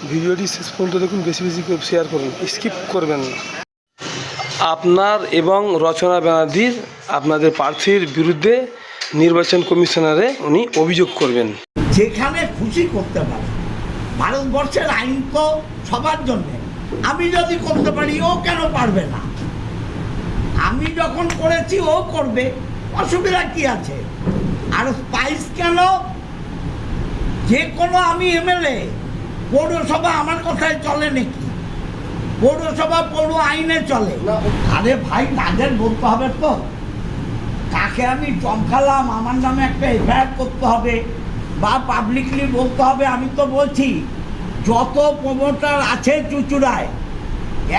ভিডিওটি শেষ পর্যন্ত দেখুন, বেশি বেশি করে শেয়ার করুন, স্কিপ করবেন না। আপনার এবং রচনা ব্যানার্জির আপনাদের প্রার্থীর বিরুদ্ধে নির্বাচন কমিশনারে উনি অভিযোগ করবেন। যেখানে খুশি করতে পারে, ভারতবর্ষের আইন তো সবার জন্যে। আমি যদি করতে পারি, ও কেন পারবে না? আমি যখন করেছি ও করবে, অসুবিধা কি আছে? আর স্পাইস কেন? যে কোনো আমি এমএলএ, পৌরসভা আমার কথায় চলে নাকি? পৌরসভা পৌর আইনে চলে। আরে ভাই, তাদের বলতে হবে তো কাকে আমি চমকালাম, আমার নামে একটা এফআইআর করতে হবে বা পাবলিকলি বলতে হবে। আমি তো বলছি যত প্রমোটার আছে চুচুড়ায়,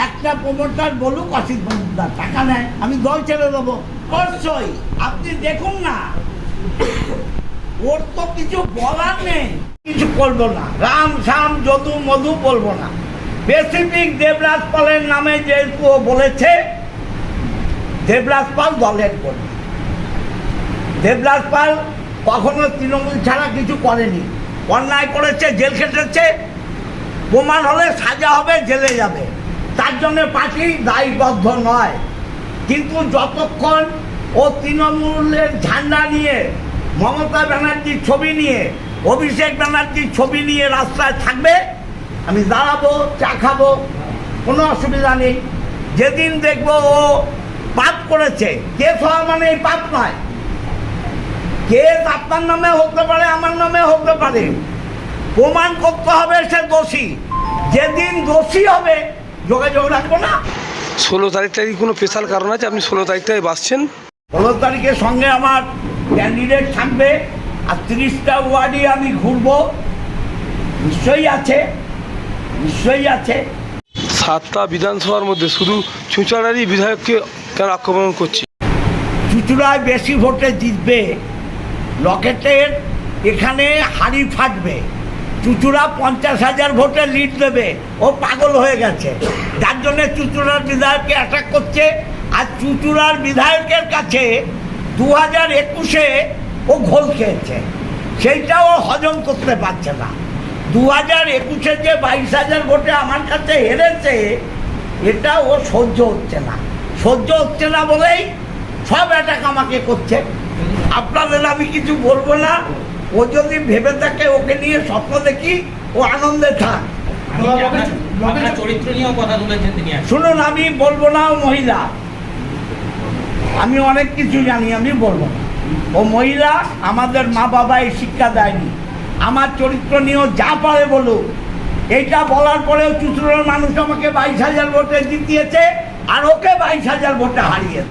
একটা প্রমোটার বলুক অসিত মজুমদার টাকা নেয়, আমি দল ছেড়ে দেবো। অবশ্যই আপনি দেখুন না, ওর তো কিছু বলার নেই, কিছু করবো না। রাম শ্যাম যদু মধু বলবো না। স্পেসিফিক দেবরাজ পালের নামে যেহেতু বলেছে, দেবরাজ পাল দলের কর্মী। দেবরাজ পাল কখনো তৃণমূল ছাড়া কিছু করেনি। অন্যায় করেছে, জেল খেটেছে, প্রমাণ হলে সাজা হবে, জেলে যাবে। তার জন্য পার্টি দায়বদ্ধ নয়। কিন্তু যতক্ষণ ও তৃণমূলের ঝান্ডা নিয়ে, মমতা ব্যানার্জির ছবি নিয়ে, অভিষেক ব্যানার্জির ছবি নিয়ে রাস্তায় থাকবে, আমি দাঁড়াবো, চা খাবো, কোনো অসুবিধা নেই। যেদিন দেখবো ও পাপ করেছে, কেস হওয়া মানে এই পাপ নয়। কেস আপনার নামে হতে পারে, আমার নামে হতে পারে, প্রমাণ করতে হবে সে দোষী। যেদিন দোষী হবে যোগাযোগ রাখবো না। 16 তারিখটা কি কোনো স্পেশাল কারণ আছে? আপনি 16 তারিখটায় বাসছেন? 16 তারিখের সঙ্গে আমার ক্যান্ডিডেট থাকবে, আর 30টা ওয়ার্ডই আমি ঘুরবো। নিশ্চয়ই আছে, নিশ্চয়ই আছে। 7টা বিধানসভার মধ্যে শুধু চুঁচুড়ারই বিধায়ককে কেন আক্রমণ করছি? চুঁচুড়ায় বেশি ভোটে জিতবে, লকেটের এখানে হাড়ি ফাটবে। চুঁচুড়া 50,000 ভোটে লিড দেবে। ও পাগল হয়ে গেছে, যার জন্য চুঁচুড়ার বিধায়ককে অ্যাটাক করছে। আর চুঁচুড়ার বিধায়কের কাছে 2021-এ ও ঘোল খেয়েছে, সেইটাও হজম করতে পারছে না। 2021-এ যে 22,000 ভোটে আমার কাছে হেরেছে, এটা ও সহ্য হচ্ছে না। সহ্য হচ্ছে না বলেই সব অ্যাটাক আমাকে করছে। আপনাদের আমি কিছু বলবো না। ও যদি ভেবে থাকে ওকে নিয়ে স্বপ্ন দেখি, ও আনন্দে থাক। চরিত্র নিয়েও কথা বলেছেন তিনি। শুনুন, আমি বলবো না ও মহিলা, আমি অনেক কিছু জানি, আমি বলবো না। ও মহিলা, আমাদের মা বাবা এই শিক্ষা দেয়নি। আমার চরিত্র নিয়েও যা পারে বলুক। এইটা বলার পরেও চুঁচুড়ার মানুষ আমাকে 22,000 ভোটে জিতিয়েছে, আর ওকে 22,000 ভোটে হারিয়েছে।